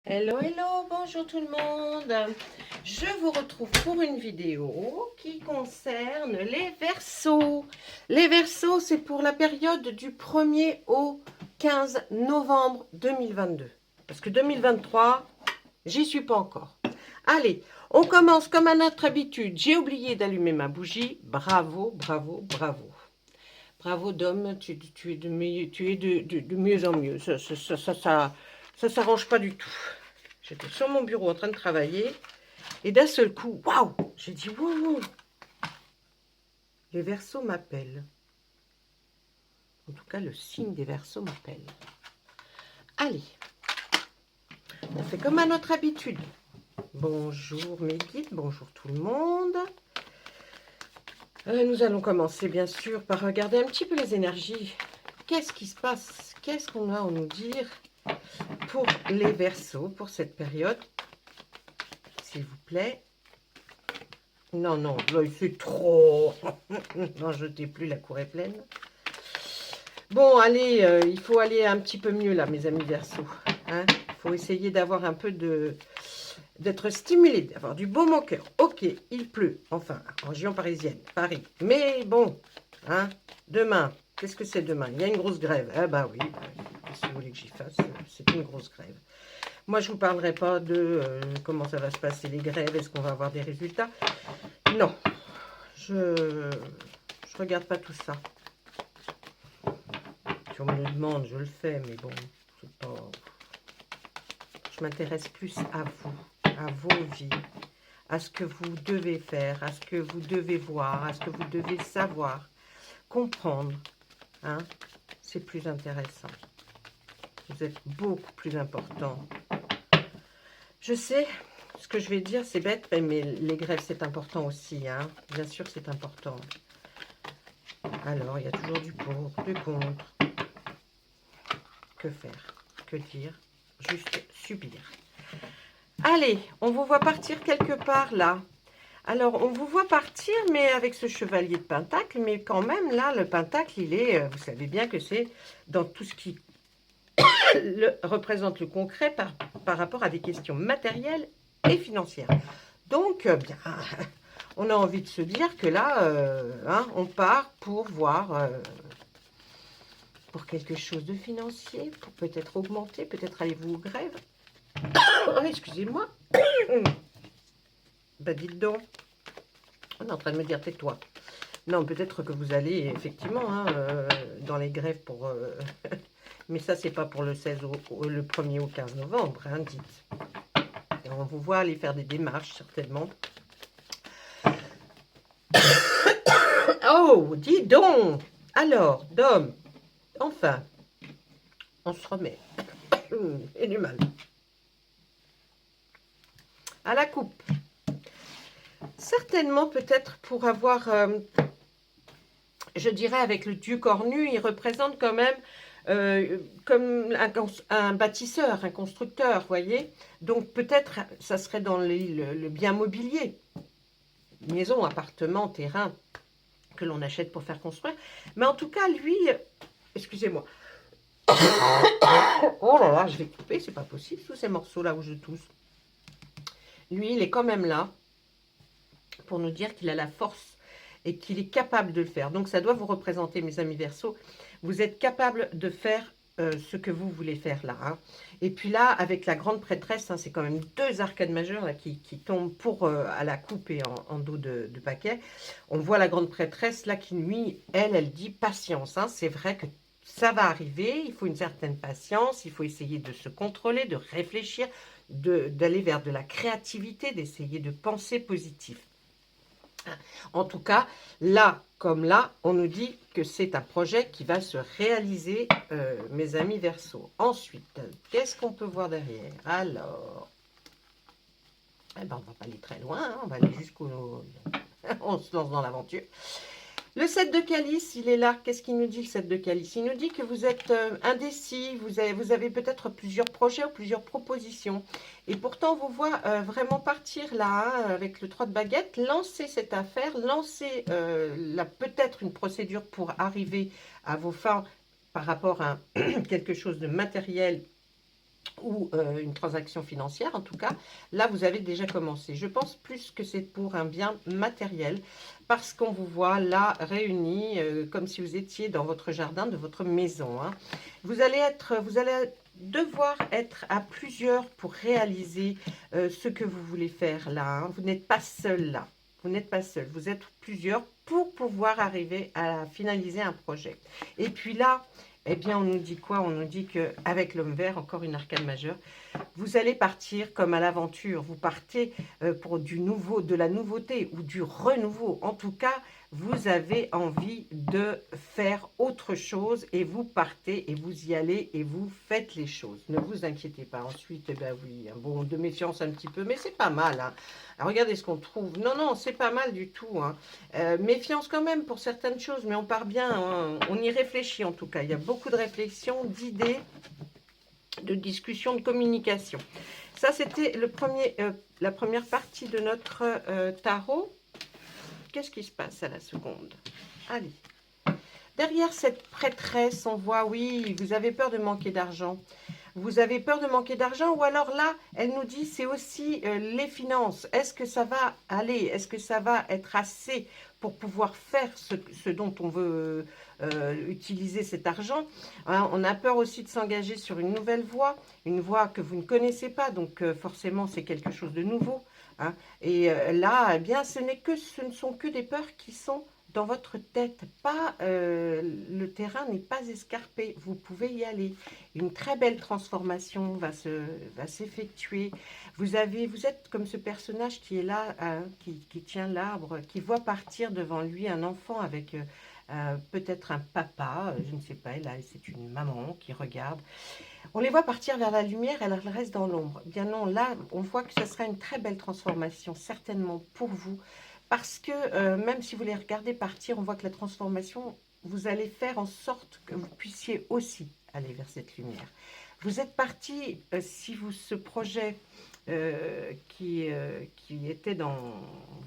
Hello, hello, bonjour tout le monde. Je vous retrouve pour une vidéo qui concerne les Verseaux. Les Verseaux, c'est pour la période du 1er au 15 novembre 2022. Parce que 2023, j'y suis pas encore. Allez, on commence comme à notre habitude. J'ai oublié d'allumer ma bougie. Bravo, bravo, bravo. Bravo, Dom, tu es de mieux en mieux. Ça s'arrange pas du tout. J'étais sur mon bureau en train de travailler. Et d'un seul coup, waouh! J'ai dit, waouh! Les Verseaux m'appellent. En tout cas, le signe des Verseaux m'appelle. Allez, on fait comme à notre habitude. Bonjour mes guides, bonjour tout le monde. Nous allons commencer bien sûr par regarder un petit peu les énergies. Qu'est-ce qui se passe? Qu'est-ce qu'on a à nous dire pour les Verseaux, pour cette période? S'il vous plaît. Non, non, c'est trop. N'en jetez plus, la cour est pleine. Bon, allez, il faut aller un petit peu mieux là, mes amis Verseaux. Hein, il faut essayer d'avoir un peu d'être stimulé, d'avoir du baume au cœur. Ok, il pleut, enfin, en région parisienne, Paris. Mais bon, hein, demain, qu'est-ce que c'est demain? Il y a une grosse grève. Ah bah oui, qu'est-ce que vous voulez que j'y fasse? C'est une grosse grève. Moi, je ne vous parlerai pas de comment ça va se passer les grèves, est-ce qu'on va avoir des résultats? Non, je regarde pas tout ça. Si on me le demande, je le fais, mais bon, c'est pas... Je m'intéresse plus à vous, à vos vies, à ce que vous devez faire, à ce que vous devez voir, à ce que vous devez savoir, comprendre. Hein? C'est plus intéressant. Vous êtes beaucoup plus important. Je sais, ce que je vais dire, c'est bête, mais les grèves, c'est important aussi. Hein? Bien sûr, c'est important. Alors, il y a toujours du pour, du contre. Que faire? Que dire? Juste subir. Allez, on vous voit partir quelque part là. Alors, on vous voit partir, mais avec ce chevalier de pentacle, mais quand même, là, le pentacle, il est, vous savez bien que c'est dans tout ce qui représente le concret par rapport à des questions matérielles et financières. Donc, bien, on a envie de se dire que là, hein, on part pour voir... pour quelque chose de financier, pour peut-être augmenter, peut-être allez-vous aux grèves. Oh, excusez-moi. Bah dites donc. On est en train de me dire tais-toi. Non, peut-être que vous allez effectivement hein, dans les grèves pour... mais ça, c'est pas pour le 16 le 1er au 15 novembre, hein, dites. Et on vous voit aller faire des démarches, certainement. Oh, dis donc. Alors, Dom, enfin, on se remet. Et du mal. À la coupe. Certainement, peut-être pour avoir, je dirais, avec le dieu cornu, il représente quand même comme un bâtisseur, un constructeur, voyez. Donc, peut-être, ça serait dans le bien mobilier. Maison, appartement, terrain, que l'on achète pour faire construire. Mais en tout cas, lui, excusez-moi. Oh là là, je vais couper, c'est pas possible, tous ces morceaux-là où je tousse. Lui, il est quand même là pour nous dire qu'il a la force et qu'il est capable de le faire. Donc, ça doit vous représenter, mes amis Verseaux. Vous êtes capable de faire ce que vous voulez faire là. Hein. Et puis là, avec la grande prêtresse, hein, c'est quand même deux arcades majeures là, qui tombent pour à la coupe et en dos de paquet. On voit la grande prêtresse là qui, lui, elle dit patience. Hein. C'est vrai que ça va arriver, il faut une certaine patience, il faut essayer de se contrôler, de réfléchir, d'aller vers de la créativité, d'essayer de penser positif. En tout cas, là comme là, on nous dit que c'est un projet qui va se réaliser, mes amis Verseaux. Ensuite, qu'est-ce qu'on peut voir derrière? Alors, eh ben, on ne va pas aller très loin, hein, on va aller jusqu'au... on se lance dans l'aventure. Le 7 de calice, il est là. Qu'est-ce qu'il nous dit, le 7 de calice? Il nous dit que vous êtes indécis, vous avez peut-être plusieurs projets ou plusieurs propositions. Et pourtant, on vous voit vraiment partir là, hein, avec le 3 de baguette, lancer cette affaire, lancer peut-être une procédure pour arriver à vos fins par rapport à quelque chose de matériel ou une transaction financière, en tout cas, là, vous avez déjà commencé. Je pense plus que c'est pour un bien matériel, parce qu'on vous voit là, réunis, comme si vous étiez dans votre jardin de votre maison. Hein. Vous allez devoir être à plusieurs pour réaliser ce que vous voulez faire là. Hein. Vous n'êtes pas seul là. Vous n'êtes pas seul. Vous êtes plusieurs pour pouvoir arriver à finaliser un projet. Et puis là, eh bien, on nous dit quoi? On nous dit qu'avec l'homme vert, encore une arcane majeure, vous allez partir comme à l'aventure. Vous partez pour du nouveau, de la nouveauté ou du renouveau. En tout cas, vous avez envie de faire autre chose et vous partez et vous y allez et vous faites les choses. Ne vous inquiétez pas. Ensuite, eh ben oui, bon, de méfiance un petit peu, mais c'est pas mal. Hein. Alors, regardez ce qu'on trouve. Non, non, c'est pas mal du tout. Hein. Méfiance quand même pour certaines choses, mais on part bien. Hein. On y réfléchit en tout cas. Il y a beaucoup de réflexions, d'idées, de discussion, de communication. Ça, c'était la première partie de notre tarot. Qu'est-ce qui se passe à la seconde? Allez. Derrière cette prêtresse, on voit, oui, vous avez peur de manquer d'argent. Vous avez peur de manquer d'argent ou alors là, elle nous dit, c'est aussi les finances. Est-ce que ça va aller? Est-ce que ça va être assez pour pouvoir faire ce dont on veut utiliser cet argent? Hein, on a peur aussi de s'engager sur une nouvelle voie, une voie que vous ne connaissez pas, donc forcément c'est quelque chose de nouveau. Hein. Et là, eh bien, ce ne sont que des peurs qui sont dans votre tête. Le terrain n'est pas escarpé, vous pouvez y aller. Une très belle transformation va s'effectuer. Vous êtes comme ce personnage qui est là, hein, qui tient l'arbre, qui voit partir devant lui un enfant avec peut-être un papa, je ne sais pas, là c'est une maman qui regarde. On les voit partir vers la lumière, elles restent dans l'ombre. Bien non, là on voit que ce sera une très belle transformation, certainement pour vous. Parce que même si vous les regardez partir, on voit que la transformation, vous allez faire en sorte que vous puissiez aussi aller vers cette lumière. Vous êtes parti, si vous ce projet qui était dans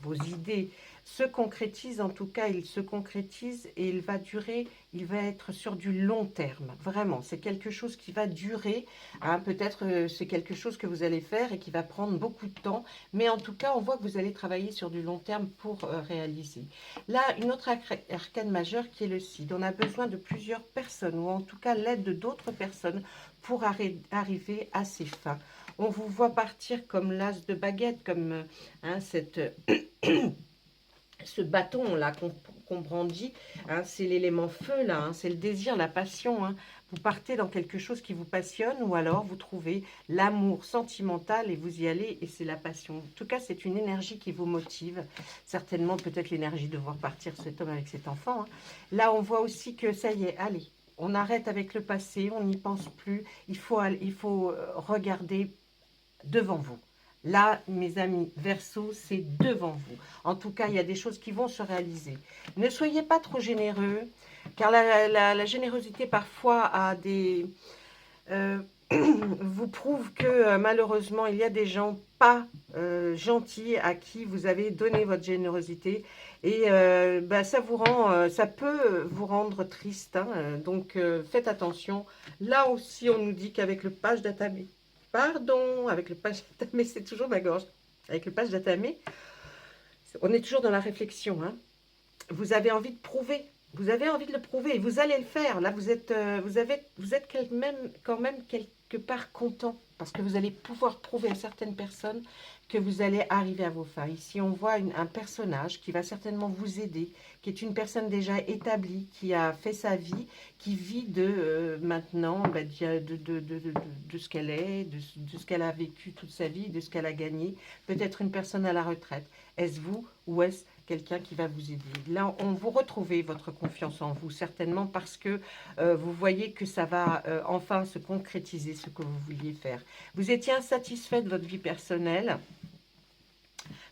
vos idées se concrétise, en tout cas il se concrétise et il va durer, il va être sur du long terme, vraiment, c'est quelque chose qui va durer, hein, peut-être c'est quelque chose que vous allez faire et qui va prendre beaucoup de temps, mais en tout cas on voit que vous allez travailler sur du long terme pour réaliser. Là, une autre arcane majeure qui est le Cid, on a besoin de plusieurs personnes, ou en tout cas l'aide de d'autres personnes pour arriver à ses fins. On vous voit partir comme l'as de baguette, comme hein, ce bâton là qu'on brandit, hein, c'est l'élément feu là, hein, c'est le désir, la passion. Hein. Vous partez dans quelque chose qui vous passionne ou alors vous trouvez l'amour sentimental et vous y allez et c'est la passion. En tout cas, c'est une énergie qui vous motive. Certainement, peut-être l'énergie de voir partir cet homme avec cet enfant. Hein. Là, on voit aussi que ça y est, allez, on arrête avec le passé, on n'y pense plus. Il faut regarder devant vous. Là, mes amis, Verseau, c'est devant vous. En tout cas, il y a des choses qui vont se réaliser. Ne soyez pas trop généreux, car la générosité, parfois, vous prouve que, malheureusement, il y a des gens pas gentils à qui vous avez donné votre générosité. Et ça peut vous rendre triste. Hein, donc, faites attention. Là aussi, on nous dit qu'avec le page d'attablé, pardon, avec le page d'atamé, c'est toujours ma gorge. Avec le page d'atamé, on est toujours dans la réflexion. Hein. Vous avez envie de prouver. Vous avez envie de le prouver et vous allez le faire. Là, vous êtes quand même quelque part content parce que vous allez pouvoir prouver à certaines personnes que vous allez arriver à vos fins. Ici, on voit un personnage qui va certainement vous aider, qui est une personne déjà établie, qui a fait sa vie, qui vit maintenant de ce qu'elle est, de ce qu'elle a vécu toute sa vie, de ce qu'elle a gagné. Peut-être une personne à la retraite. Est-ce vous ou est-ce quelqu'un qui va vous aider? Là, on vous retrouvez votre confiance en vous, certainement parce que vous voyez que ça va enfin se concrétiser, ce que vous vouliez faire. Vous étiez insatisfait de votre vie personnelle.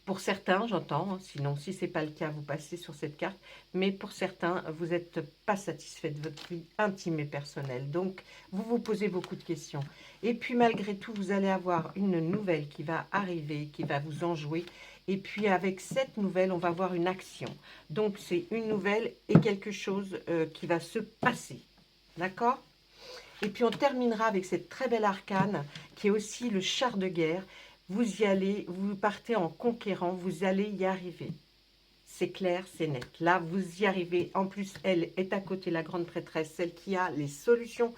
Pour certains, j'entends, hein, sinon si ce n'est pas le cas, vous passez sur cette carte, mais pour certains, vous n'êtes pas satisfait de votre vie intime et personnelle. Donc, vous vous posez beaucoup de questions. Et puis, malgré tout, vous allez avoir une nouvelle qui va arriver, qui va vous enjouer. Et puis, avec cette nouvelle, on va avoir une action. Donc, c'est une nouvelle et quelque chose qui va se passer. D'accord ? Et puis on terminera avec cette très belle arcane qui est aussi le char de guerre. Vous y allez, vous partez en conquérant, vous allez y arriver. C'est clair, c'est net. Là, vous y arrivez. En plus, elle est à côté, la grande prêtresse, celle qui a les solutions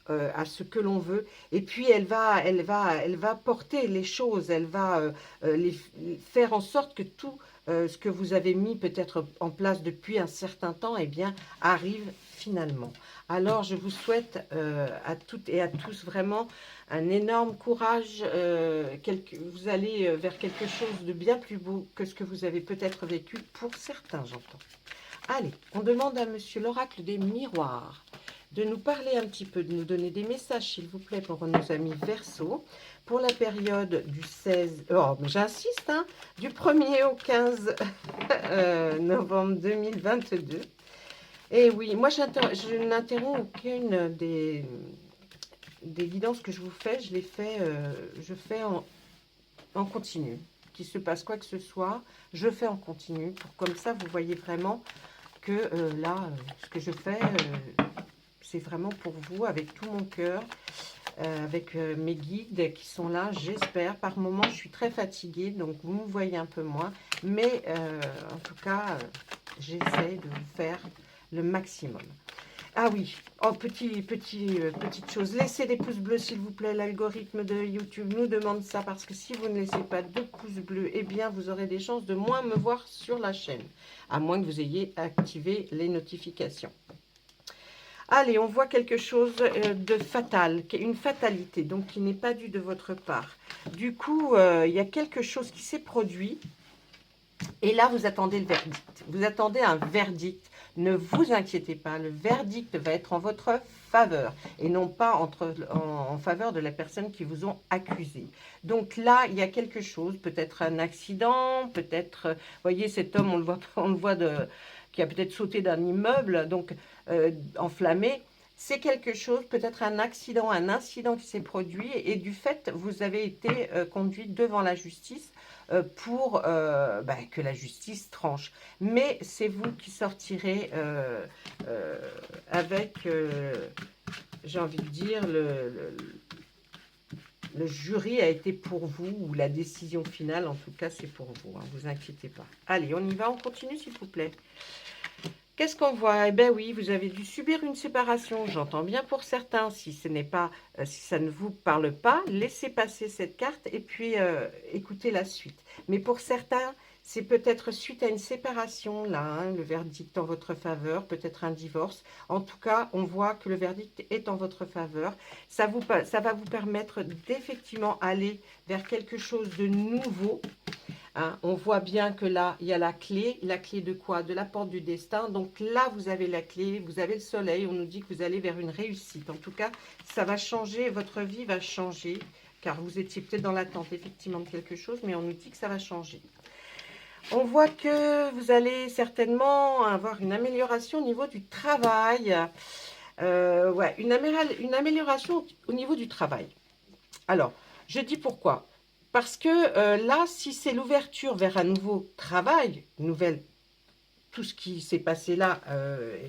à ce que l'on veut. Et puis, elle va porter les choses. Elle va faire en sorte que tout ce que vous avez mis peut-être en place depuis un certain temps, eh bien, arrive finalement. Alors, je vous souhaite à toutes et à tous vraiment un énorme courage. Vous allez vers quelque chose de bien plus beau que ce que vous avez peut-être vécu pour certains, j'entends. Allez, on demande à Monsieur l'Oracle des Miroirs de nous parler un petit peu, de nous donner des messages, s'il vous plaît, pour nos amis Verseau, pour la période du 16, oh, mais j'insiste, hein, du 1er au 15 novembre 2022. Et oui, moi, je n'interromps aucune des guidances que je vous fais. Je les fais, je fais en continu. Qu'il se passe quoi que ce soit, je fais en continu. Comme ça, vous voyez vraiment que là, ce que je fais, c'est vraiment pour vous, avec tout mon cœur, avec mes guides qui sont là, j'espère. Par moments, je suis très fatiguée, donc vous me voyez un peu moins. Mais en tout cas, j'essaie de vous faire le maximum. Ah oui, oh, petite chose, laissez des pouces bleus s'il vous plaît, l'algorithme de YouTube nous demande ça, parce que si vous ne laissez pas de pouces bleus, eh bien vous aurez des chances de moins me voir sur la chaîne, à moins que vous ayez activé les notifications. Allez, on voit quelque chose de fatal, une fatalité, donc qui n'est pas due de votre part. Du coup, il y a quelque chose qui s'est produit, et là vous attendez le verdict. Vous attendez un verdict. Ne vous inquiétez pas, le verdict va être en votre faveur et non pas en faveur de la personne qui vous ont accusé. Donc là, il y a quelque chose, peut-être un accident, peut-être, voyez, cet homme, on le voit qui a peut-être sauté d'un immeuble, donc enflammé. C'est quelque chose, peut-être un accident, un incident qui s'est produit et du fait, vous avez été conduit devant la justice pour que la justice tranche. Mais c'est vous qui sortirez avec, j'ai envie de dire, le jury a été pour vous, ou la décision finale, en tout cas, c'est pour vous. Ne vous inquiétez pas. Allez, on y va, on continue, s'il vous plaît. Qu'est-ce qu'on voit? Eh bien oui, vous avez dû subir une séparation. J'entends bien pour certains. Si ce n'est pas, si ça ne vous parle pas, laissez passer cette carte et puis écoutez la suite. Mais pour certains, c'est peut-être suite à une séparation, là, hein, le verdict en votre faveur, peut-être un divorce. En tout cas, on voit que le verdict est en votre faveur. Ça va vous permettre d'effectivement aller vers quelque chose de nouveau. Hein, on voit bien que là, il y a la clé de quoi? De la porte du destin. Donc là, vous avez la clé, vous avez le soleil, on nous dit que vous allez vers une réussite. En tout cas, ça va changer, votre vie va changer, car vous étiez peut-être dans l'attente effectivement de quelque chose, mais on nous dit que ça va changer. On voit que vous allez certainement avoir une amélioration au niveau du travail. Ouais, une amélioration au niveau du travail. Alors, je dis pourquoi. Parce que là, si c'est l'ouverture vers un nouveau travail, tout ce qui s'est passé là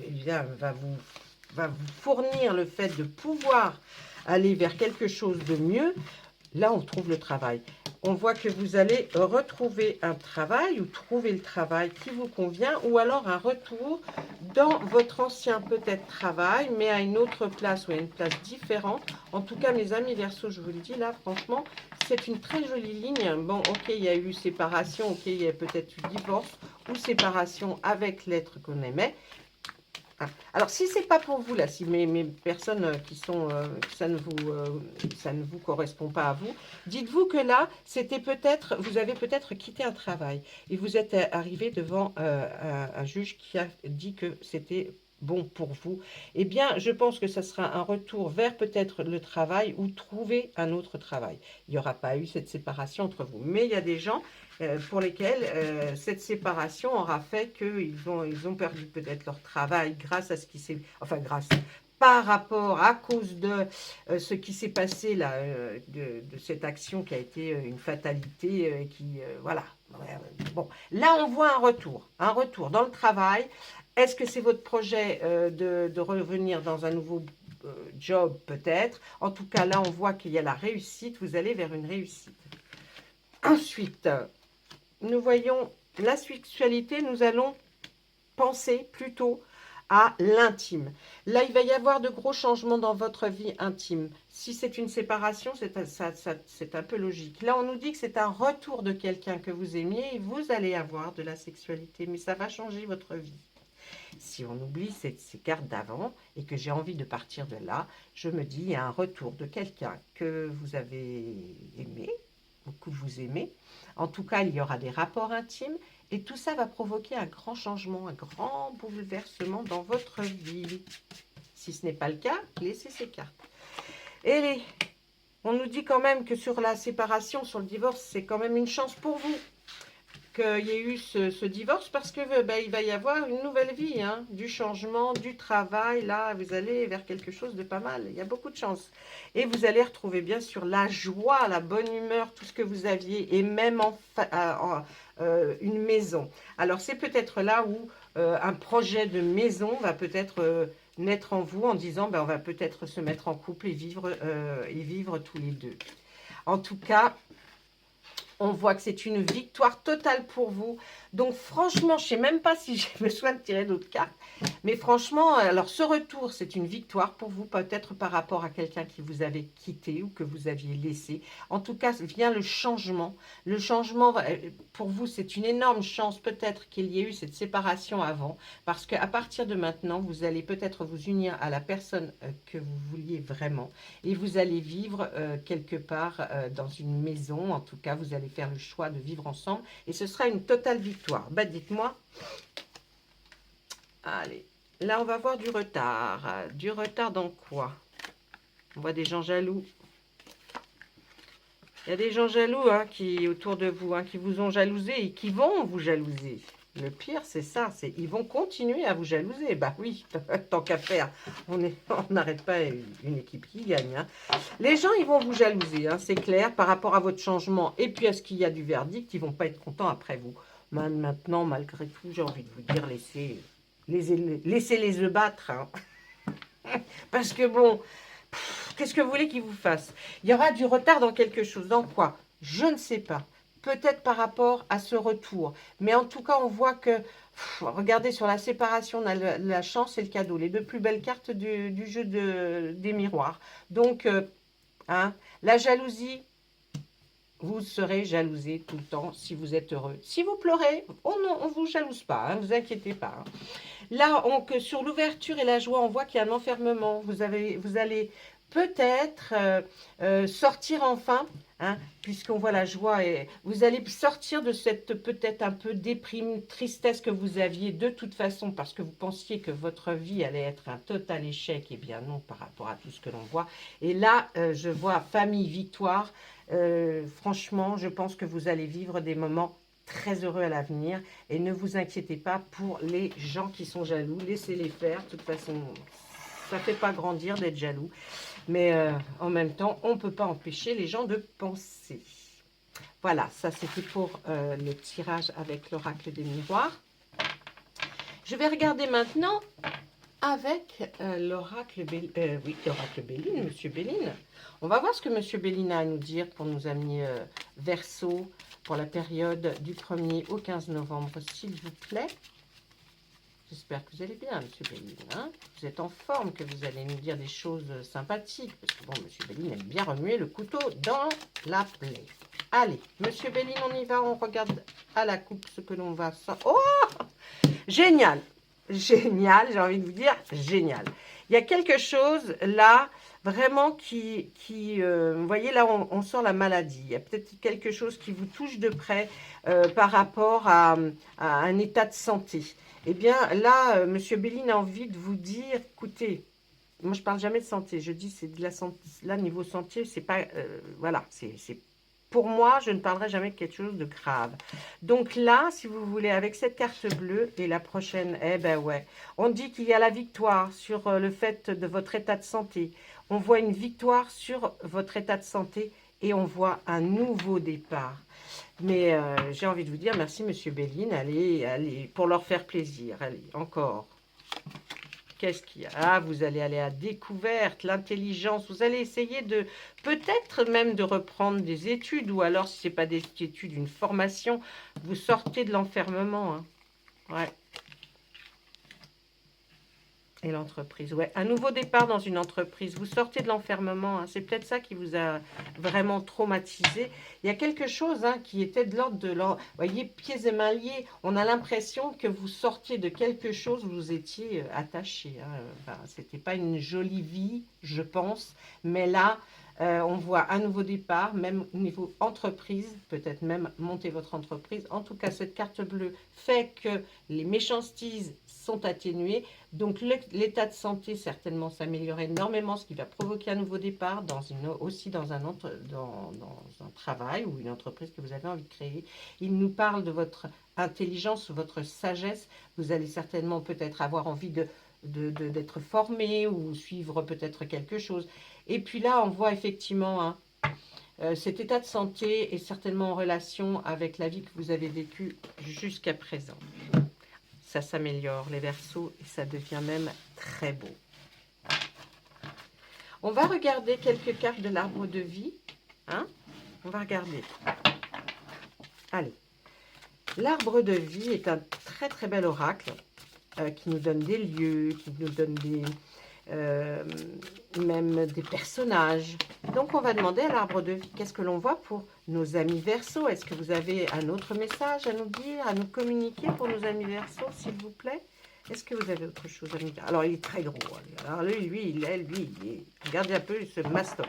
eh bien, va vous fournir le fait de pouvoir aller vers quelque chose de mieux. Là, on trouve le travail. On voit que vous allez retrouver un travail ou trouver le travail qui vous convient, ou alors un retour dans votre ancien peut-être travail, mais à une autre place ou à une place différente. En tout cas, mes amis Verseau, je vous le dis là, franchement, c'est une très jolie ligne. Bon, ok, il y a eu séparation, ok, il y a peut-être eu divorce ou séparation avec l'être qu'on aimait. Alors, si c'est pas pour vous, là, si mes personnes qui sont, ça ne vous correspond pas à vous, dites-vous que là, c'était peut-être, vous avez peut-être quitté un travail et vous êtes arrivé devant un juge qui a dit que c'était bon pour vous. Eh bien, je pense que ça sera un retour vers peut-être le travail ou trouver un autre travail. Il n'y aura pas eu cette séparation entre vous. Mais il y a des gens pour lesquels cette séparation aura fait qu'ils ont perdu peut-être leur travail grâce à ce qui s'est... Enfin, par rapport, à cause de ce qui s'est passé là, de cette action qui a été une fatalité, voilà. Bon, là on voit un retour dans le travail. Est-ce que c'est votre projet de revenir dans un nouveau job peut-être. En tout cas, là, on voit qu'il y a la réussite. Vous allez vers une réussite. Ensuite, nous voyons la sexualité. Nous allons penser plutôt à l'intime. Là, il va y avoir de gros changements dans votre vie intime. Si c'est une séparation, c'est un peu logique. Là, on nous dit que c'est un retour de quelqu'un que vous aimiez et vous allez avoir de la sexualité, mais ça va changer votre vie. Si on oublie ces cartes d'avant et que j'ai envie de partir de là, je me dis, il y a un retour de quelqu'un que vous avez aimé ou que vous aimez. En tout cas, il y aura des rapports intimes et tout ça va provoquer un grand changement, un grand bouleversement dans votre vie. Si ce n'est pas le cas, laissez ces cartes. Et on nous dit quand même que sur la séparation, sur le divorce, c'est quand même une chance pour vous qu'il y ait eu ce divorce parce que il va y avoir une nouvelle vie, hein, du changement, du travail. Là, vous allez vers quelque chose de pas mal. Il y a beaucoup de chance. Et vous allez retrouver bien sûr la joie, la bonne humeur, tout ce que vous aviez et même une maison. Alors, c'est peut-être là où un projet de maison va peut-être naître en vous en disant on va peut-être se mettre en couple et vivre tous les deux. En tout cas, on voit que c'est une victoire totale pour vous. Donc franchement, je ne sais même pas si j'ai besoin de tirer d'autres cartes. Mais franchement, alors ce retour, c'est une victoire pour vous. Peut-être par rapport à quelqu'un qui vous avait quitté ou que vous aviez laissé. En tout cas, vient le changement. Le changement, pour vous, c'est une énorme chance peut-être qu'il y ait eu cette séparation avant. Parce qu'à partir de maintenant, vous allez peut-être vous unir à la personne que vous vouliez vraiment. Et vous allez vivre quelque part dans une maison. En tout cas, vous allez faire le choix de vivre ensemble et ce sera une totale victoire. Dites-moi. Allez, là on va voir du retard. Du retard dans quoi? On voit des gens jaloux. Il y a des gens jaloux qui autour de vous, qui vous ont jalousé et qui vont vous jalouser. Le pire, c'est ça, ils vont continuer à vous jalouser. Bah oui, tant qu'à faire, on n'arrête pas une équipe qui gagne. Les gens, ils vont vous jalouser, c'est clair, par rapport à votre changement et puis à ce qu'il y a du verdict, ils ne vont pas être contents après vous. Maintenant, malgré tout, j'ai envie de vous dire, laissez les œufs battre. Parce que bon, qu'est-ce que vous voulez qu'ils vous fassent? Il y aura du retard dans quelque chose. Dans quoi? Je ne sais pas. Peut-être par rapport à ce retour. Mais en tout cas, on voit que, regardez, sur la séparation, on a la chance et le cadeau. Les deux plus belles cartes du jeu des miroirs. Donc, la jalousie, vous serez jalousé tout le temps si vous êtes heureux. Si vous pleurez, on ne vous jalouse pas, ne vous inquiétez pas. Là, sur l'ouverture et la joie, on voit qu'il y a un enfermement. Vous allez peut-être sortir enfin, puisqu'on voit la joie. Et vous allez sortir de cette peut-être un peu déprime, tristesse que vous aviez de toute façon, parce que vous pensiez que votre vie allait être un total échec. Eh bien non, par rapport à tout ce que l'on voit. Et là, je vois famille, victoire. Franchement, je pense que vous allez vivre des moments très heureux à l'avenir et ne vous inquiétez pas pour les gens qui sont jaloux, laissez-les faire. De toute façon, ça ne fait pas grandir d'être jaloux, mais en même temps, on ne peut pas empêcher les gens de penser. Voilà, ça c'était pour le tirage avec l'oracle des miroirs. Je vais regarder maintenant avec l'oracle Béline, Monsieur Béline. On va voir ce que Monsieur Béline a à nous dire pour nos amis Verseau pour la période du 1er au 15 novembre, s'il vous plaît. J'espère que vous allez bien, Monsieur Béline. Vous êtes en forme, que vous allez nous dire des choses sympathiques. Parce que bon, Monsieur Béline aime bien remuer le couteau dans la plaie. Allez, Monsieur Béline, on y va. On regarde à la coupe ce que l'on va... Oh, génial! Génial, j'ai envie de vous dire, génial. Il y a quelque chose là, vraiment vous voyez là, on sent la maladie. Il y a peut-être quelque chose qui vous touche de près par rapport à un état de santé. Eh bien là, Monsieur Béline a envie de vous dire, écoutez, moi je parle jamais de santé, je dis c'est de la santé, là niveau santé, c'est pas, voilà, c'est pour moi, je ne parlerai jamais de quelque chose de grave. Donc là, si vous voulez, avec cette carte bleue et la prochaine, eh ben ouais, on dit qu'il y a la victoire sur le fait de votre état de santé. On voit une victoire sur votre état de santé et on voit un nouveau départ. Mais j'ai envie de vous dire merci, Monsieur Béline. Allez, pour leur faire plaisir. Allez, encore. qu'est-ce qu'il y a? Ah, vous allez aller à découverte, l'intelligence. Vous allez essayer de, peut-être même de reprendre des études. Ou alors, si ce n'est pas des études, une formation. Vous sortez de l'enfermement. Hein. Ouais. Et l'entreprise, ouais. Un nouveau départ dans une entreprise. Vous sortez de l'enfermement. Hein. C'est peut-être ça qui vous a vraiment traumatisé. Il y a quelque chose qui était de l'ordre de Vous voyez, pieds et mains liés. On a l'impression que vous sortiez de quelque chose où vous étiez attaché. Enfin, c'était pas une jolie vie, je pense. Mais là, on voit un nouveau départ, même au niveau entreprise. Peut-être même monter votre entreprise. En tout cas, cette carte bleue fait que les méchancetés sont atténuées. Donc l'état de santé certainement s'améliore énormément, ce qui va provoquer un nouveau départ aussi dans un travail ou une entreprise que vous avez envie de créer. Il nous parle de votre intelligence, votre sagesse. Vous allez certainement peut-être avoir envie d'être formé ou suivre peut-être quelque chose. Et puis là, on voit effectivement cet état de santé est certainement en relation avec la vie que vous avez vécue jusqu'à présent. Ça s'améliore, les Verseaux, et ça devient même très beau. On va regarder quelques cartes de l'arbre de vie. On va regarder. Allez. L'arbre de vie est un très très bel oracle qui nous donne des lieux, qui nous donne même des personnages. Donc on va demander à l'arbre de vie qu'est-ce que l'on voit pour nos amis Verseaux. Est-ce que vous avez un autre message à nous dire, à nous communiquer pour nos amis Verseaux, s'il vous plaît? Est-ce que vous avez autre chose à nous dire? Alors il est très gros. Alors lui, il est, regardez un peu ce maston.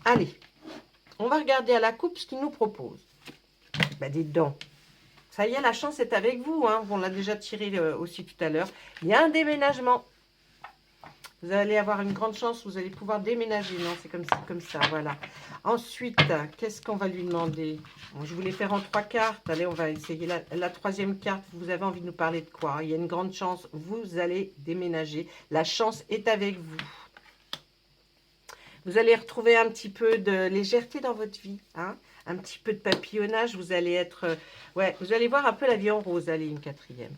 Allez, on va regarder à la coupe ce qu'il nous propose. Ben dis donc. Ça y est, la chance est avec vous. On l'a déjà tiré aussi tout à l'heure. Il y a un déménagement. Vous allez avoir une grande chance, vous allez pouvoir déménager. Non, c'est comme ça, voilà. Ensuite, qu'est-ce qu'on va lui demander? Bon, je voulais faire en 3 cartes. Allez, on va essayer la troisième carte. Vous avez envie de nous parler de quoi? Il y a une grande chance, vous allez déménager. La chance est avec vous. Vous allez retrouver un petit peu de légèreté dans votre vie. Un petit peu de papillonnage. Vous allez être... vous allez voir un peu la vie en rose. Allez, une quatrième.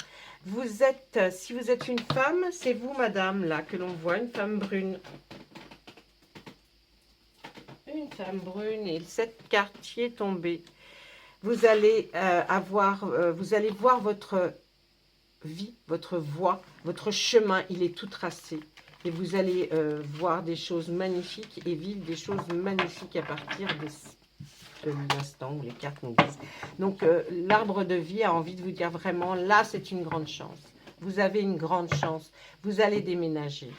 Vous êtes, si vous êtes une femme, c'est vous, madame, là, que l'on voit, une femme brune. Une femme brune, et cette carte qui est tombée. Vous allez vous allez voir votre vie, votre voie, votre chemin, il est tout tracé. Et vous allez voir des choses magnifiques et vivre des choses magnifiques à partir de l'instant où les cartes nous disent. Donc, l'arbre de vie a envie de vous dire vraiment, là, c'est une grande chance. Vous avez une grande chance. Vous allez déménager.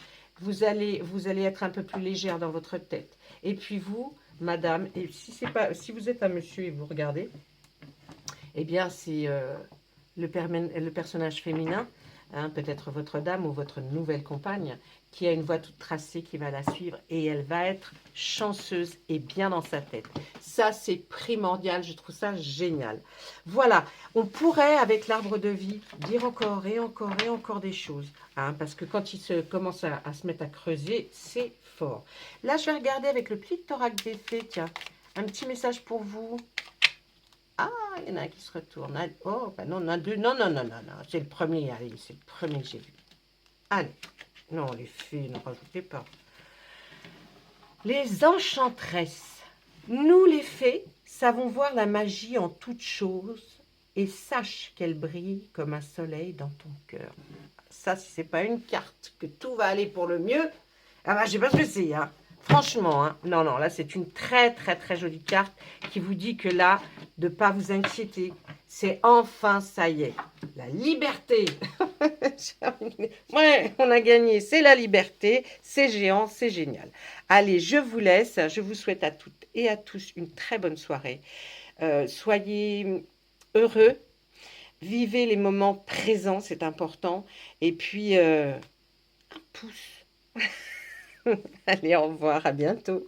Vous allez être un peu plus légère dans votre tête. Et puis vous, madame, et si vous êtes un monsieur et vous regardez, eh bien, c'est le personnage féminin, peut-être votre dame ou votre nouvelle compagne, qui a une voie toute tracée, qui va la suivre, et elle va être chanceuse et bien dans sa tête. Ça, c'est primordial, je trouve ça génial. Voilà, on pourrait, avec l'arbre de vie, dire encore et encore et encore des choses, parce que quand il commence à se mettre à creuser, c'est fort. Là, je vais regarder avec le pli de thorax des fées, tiens, un petit message pour vous. Ah, il y en a un qui se retourne. Oh, ben non, on a deux. Non, c'est le premier, allez, c'est le premier que j'ai vu. Allez. Non, les fées, ne rajoutez pas. Les enchantresses. Nous, les fées, savons voir la magie en toutes choses et sache qu'elle brille comme un soleil dans ton cœur. Ça, si ce n'est pas une carte que tout va aller pour le mieux, ah ben, je ne sais pas ce que c'est, Franchement, non, là, c'est une très, très, très jolie carte qui vous dit que là, de ne pas vous inquiéter, c'est enfin, ça y est, la liberté. Ouais, on a gagné, c'est la liberté, c'est géant, c'est génial. Allez, je vous laisse, je vous souhaite à toutes et à tous une très bonne soirée. Soyez heureux, vivez les moments présents, c'est important. Et puis, un pouce. Allez, au revoir, à bientôt.